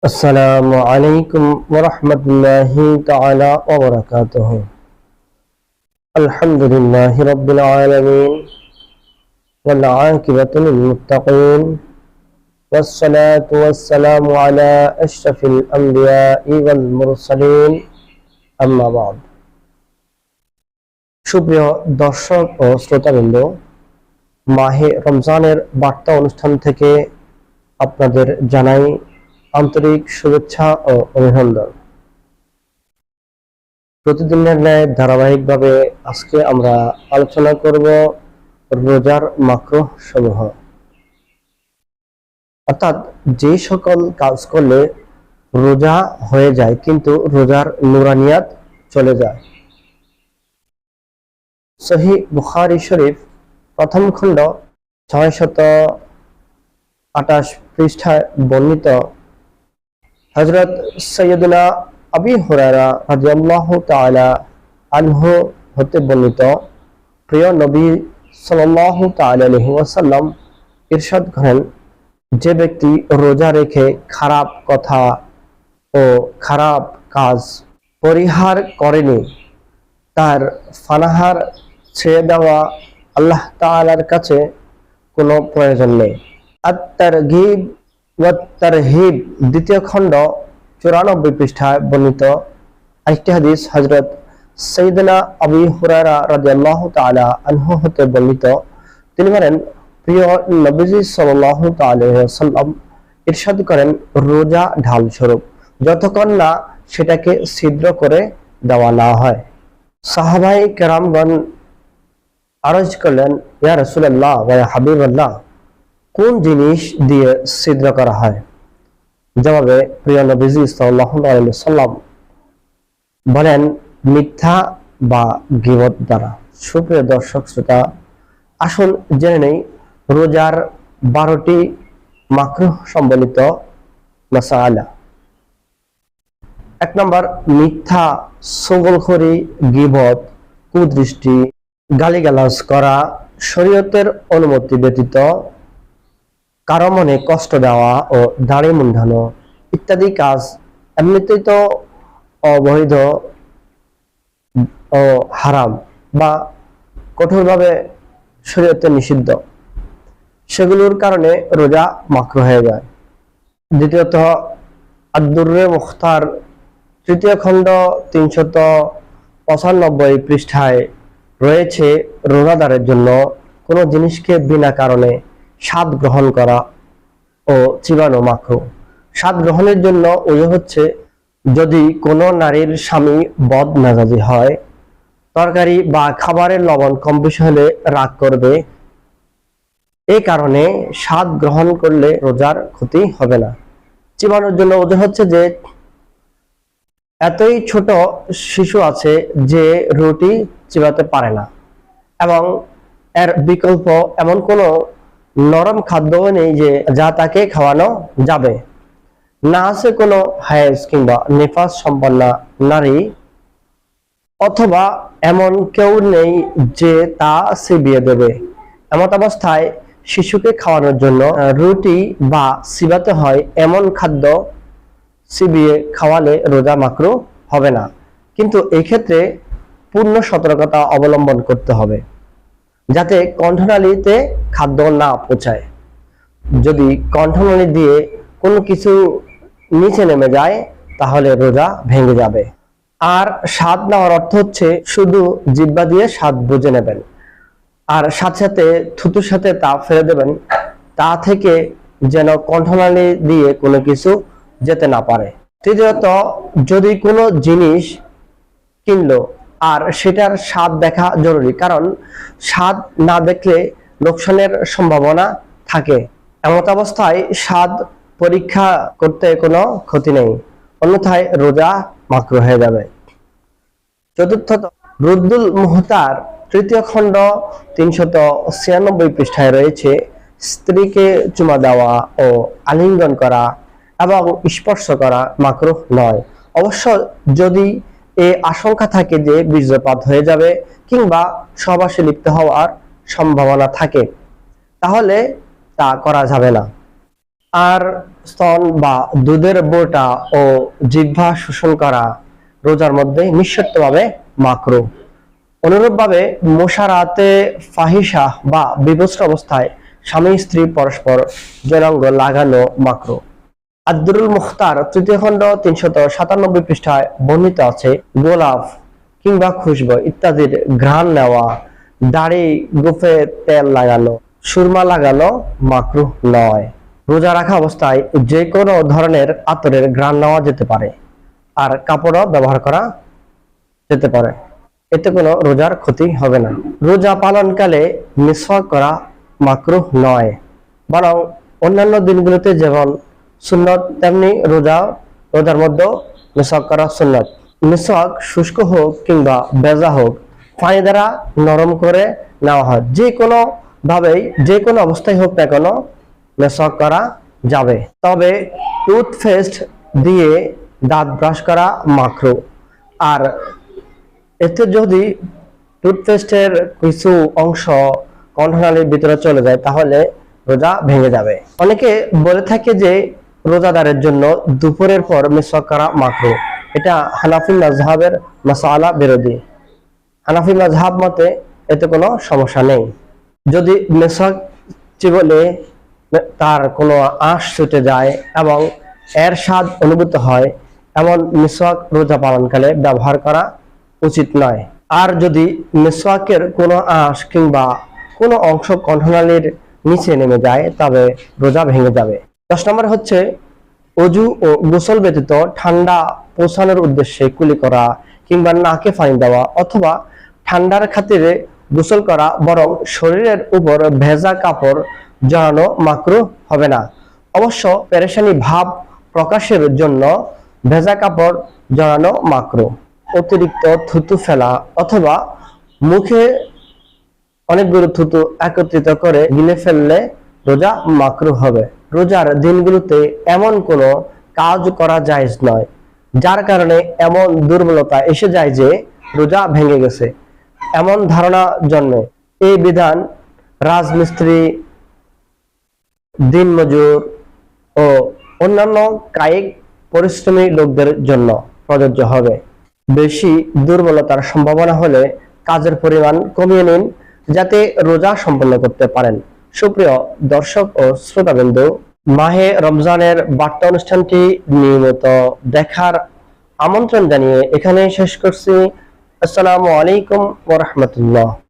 السلام عليكم ورحمة الله تعالى وبركاته. الحمد لله رب العالمين والعاقبة للمتقين والصلاة والسلام على أشرف الأنبياء والمرسلين أما بعد. সুপ্রিয় দর্শক ও শ্রোতাবৃন্দ, মাহে রমজানের বার্তা অনুষ্ঠান থেকে আপনাদের জানাই আন্তরিক শুভেচ্ছা ও অভিনন্দন। প্রতিদিনের ন্যায় ধারাবাহিকভাবে আজকে আমরা আলোচনা করব রোজার মাকরুহ সমূহ, অর্থাৎ যে সকল কাজ করলে রোজা হয়ে যায় কিন্তু রোজার নুরানিয়াত চলে যায়। সহিহ বুখারী শরীফ প্রথম খণ্ড 628 পৃষ্ঠায় বর্ণিত হযরত সাইয়্যিদুনা আবী হুরায়রা রাদিয়াল্লাহু তাআলা আনহু হতে বর্ণিত, প্রিয় নবী সাল্লাল্লাহু তাআলা আলাইহি ওয়াসাল্লাম ইরশাদ করেন, যে ব্যক্তি রোজা রেখে খারাপ কথা ও খারাপ কাজ পরিহার করেনি, তার ফানাহার ছেড়ে দেওয়া আল্লাহ তাআলার কাছে কোনো প্রয়োজন নেই। আত-তারগীব ওয়া তারহিব দ্বিতীয় খণ্ড 94 পৃষ্ঠায় বর্ণিত আরেকটি হাদিস হযরত সাইয়্যিদুনা আবী হুরায়রা রাদিয়াল্লাহু তাআলা আনহু হতে বর্ণিত, তিনি বলেন, প্রিয় নবীজি সাল্লাল্লাহু তাআলা আলাইহি ওয়াসাল্লাম ইরশাদ করেন, রোজা ঢাল স্বরূপ, যতক্ষণ না সেটাকে ছিদ্র করে দেওয়া না হয়। সাহাবায়ে কেরামগণ আরজ করলেন, ইয়া রাসূলুল্লাহ ওয়া ইয়া হাবিবাল্লাহ, কোন জিনিস দিয়ে ছিদ্র করা হয়? জবাবে প্রিয় নবীজি সাল্লাল্লাহু আলাইহি ওয়াসাল্লাম বলেন, মিথ্যা বা গীবত দ্বারা। সুপ্রিয় দর্শক শ্রোতা, আসুন জেনে নেই রোজার 12টি মাকরুহ সম্বলিত মাসালা। 1 নম্বর, মিথ্যা, চগলখড়ি, গীবত, কুদৃষ্টি, গালিগালাজ করা, শরীয়তের অনুমতি ব্যতীত কারো মনে কষ্ট দেওয়া ও দাড়ি মুন্ডানো ইত্যাদি কাজ এমনিতেই তো অবৈধ ও হারাম বা কঠোরভাবে শরীয়তে নিষিদ্ধ, সেগুলোর কারণে রোজা মাকরুহ হয়ে যায়। দ্বিতীয়ত, আদ-দুররে মুখতার তৃতীয় খণ্ড 395 পৃষ্ঠায় রয়েছে রোজাদারের জন্য কোনো জিনিসকে বিনা কারণে স্বাদ গ্রহণ করা ও চিবানো মাকরুহ। স্বাদ গ্রহণের জন্য ওই হচ্ছে, যদি কোনো নারীর স্বামী বদমেজাজি হয়, তরকারি বা খাবারের লবণ কম বেশি হলে রাগ করবে, এই কারণে স্বাদ গ্রহণ করলে রোজার ক্ষতি হবে না। চিবানোর জন্য ওজা হচ্ছে যে এতই ছোট শিশু আছে যে রুটি চিবাতে পারে না এবং এর বিকল্প এমন কোনো নরম খাদ্যও নেই যে যা তাকে খাওয়ানো যাবে, না আছে কোনো হায়েজ কিংবা নিফাস সম্পন্ন নারী, অথবা এমন কেউ নেই যে তা চিবিয়ে দেবে। এমত অবস্থায় শিশুকে খাওয়ানোর জন্য রুটি বা চিবাতে হয় এমন খাদ্য চিবিয়ে খাওয়ালে রোজা মাকরুহ হবে না, কিন্তু এই ক্ষেত্রে পূর্ণ সতর্কতা অবলম্বন করতে হবে যাতে কণ্ঠনালীতে খাদ্য না পৌঁছায়। যদি কণ্ঠনালী দিয়ে কোনো কিছু নিচে নেমে যায় তাহলে রোজা ভেঙে যাবে। আর স্বাদ নেওয়ার অর্থ হচ্ছে শুধু জিহ্বা দিয়ে স্বাদ বুঝে নেবেন আর সাথে সাথে থুতুর সাথে তা ফেলে দেবেন, তা থেকে যেন কণ্ঠনালী দিয়ে কোনো কিছু যেতে না পারে। তৃতীয়ত, যদি কোনো জিনিস কিনলো আর সেটার স্বাদ দেখা জরুরি, কারণ স্বাদ না দেখলে লোকসানের সম্ভাবনা থাকে। এমত অবস্থায় স্বাদ পরীক্ষা করতে কোনো ক্ষতি নেই, অন্যথায় রোজা মাকরুহ হয়ে যাবে। চতুর্থত, রুদ্দুল মুহতার তৃতীয় খণ্ড 396 পৃষ্ঠায় রয়েছে, স্ত্রীকে চুমা দেওয়া ও আলিঙ্গন করা এবং স্পর্শ করা মাকরুহ নয়। অবশ্য যদি এই আশঙ্কা থাকে যে বীর্যপাত হয়ে যাবে কিংবা সহবাসে লিপ্ত হওয়ার সম্ভাবনা থাকে, তাহলে তা করা যাবে না। আর স্তন বা দুধের বোটা ও জিহ্বা শোষণ করা রোজার মধ্যে নিঃশর্তভাবে মাকরুহ। অনুরূপভাবে মোশারাতে ফাহিশা বা বিভৎস অবস্থায় স্বামী স্ত্রী পরস্পর যৌনাঙ্গ লাগানো মাকরুহ। আদ-দুরুল মুখতার তৃতীয় খণ্ড 397 পৃষ্ঠায় বর্ণিত আছে, গোলাপ কিংবা খুশবু ইত্যাদির ঘ্রাণ নেওয়া, দাড়ি গোফে তেল লাগানো, সুরমা লাগানো মাকরুহ নয়। রোজা রাখা অবস্থায় যে কোনো ধরনের আতরের ঘ্রাণ নেওয়া যেতে পারে, আর কাপড়ও ব্যবহার করা যেতে পারে, এতে কোনো রোজার ক্ষতি হবে না। রোজা পালনকালে মিসওয়াক করা মাকরুহ নয়, বরং অন্যান্য দিনগুলোতে যেমন সুন্নত তেমনি রোজার মধ্যেও মিসওয়াক করা সুন্নত। মিসওয়াক শুষ্ক হোক কিংবা ভেজা হোক, পানি দ্বারা নরম করে নেওয়া হয়। যে কোনো অবস্থায় হোক না কেন মিসওয়াক করা যাবে, তবে টুথপেস্ট দিয়ে দাঁত ব্রাশ করা মাকরুহ। আর এতে যদি টুথপেস্টের কিছু অংশ কণ্ঠনালীর ভিতরে চলে যায় তাহলে রোজা ভেঙে যাবে। অনেকে বলে থাকে যে রোজাদারের জন্য দুপুরের পর মিসওয়াক করা মাকরুহ। এটা হানাফি মাযহাবের মাসআলা বিরোধী। হানাফি মাযহাব মতে এতে কোনো সমস্যা নেই। যদি মিসওয়াক চিবোলে তার কোনো আঁশ ছুটে যায় এবং এর স্বাদ অনুভূত হয়, এমন মিসওয়াক রোজা পালনকালে ব্যবহার করা উচিত নয়। আর যদি মিসওয়াকের কোনো আঁশ কিংবা কোনো অংশ কণ্ঠনালীর নিচে নেমে যায় তবে রোজা ভেঙে যাবে। 10 নম্বর হচ্ছে অজু ও গোসল ব্যতীত ঠান্ডা পৌঁছানোর উদ্দেশ্যে কুলি করা কিংবা নাকে পানি দেওয়া অথবা ঠান্ডার খাতিরে গোসল করা, বরং শরীরের উপর ভেজা কাপড় জড়ানো মাকরুহ হবে না। অবশ্য পেরেশানি ভাব প্রকাশের জন্য ভেজা কাপড় জড়ানো মাকরুহ। অতিরিক্ত থুতু ফেলা অথবা মুখে অনেকগুলো থুতু একত্রিত করে গিলে ফেললে রোজা মাকরুহ হবে। রোজার দিনগুলোতে এমন কোনো কাজ করা জায়েজ নয় যার কারণে এমন দুর্বলতা এসে যায় যে রোজা ভেঙে গেছে, এমন ধারণা জন্মে। এই বিধান রাজমিস্ত্রি, দিনমজুর ও অন্যান্য কায়িক পরিশ্রমী লোকদের জন্য প্রযোজ্য হবে। বেশি দুর্বলতার সম্ভাবনা হলে কাজের পরিমাণ কমিয়ে নিন যাতে রোজা সম্পন্ন করতে পারেন। সুপ্রিয় দর্শক ও শ্রোতাবৃন্দ, মাহে রমজানের বার্তা অনুষ্ঠানটি নিয়মিত দেখার আমন্ত্রণ জানিয়ে এখানে শেষ করছি। আসসালামু আলাইকুম ওয়া রাহমাতুল্লাহ।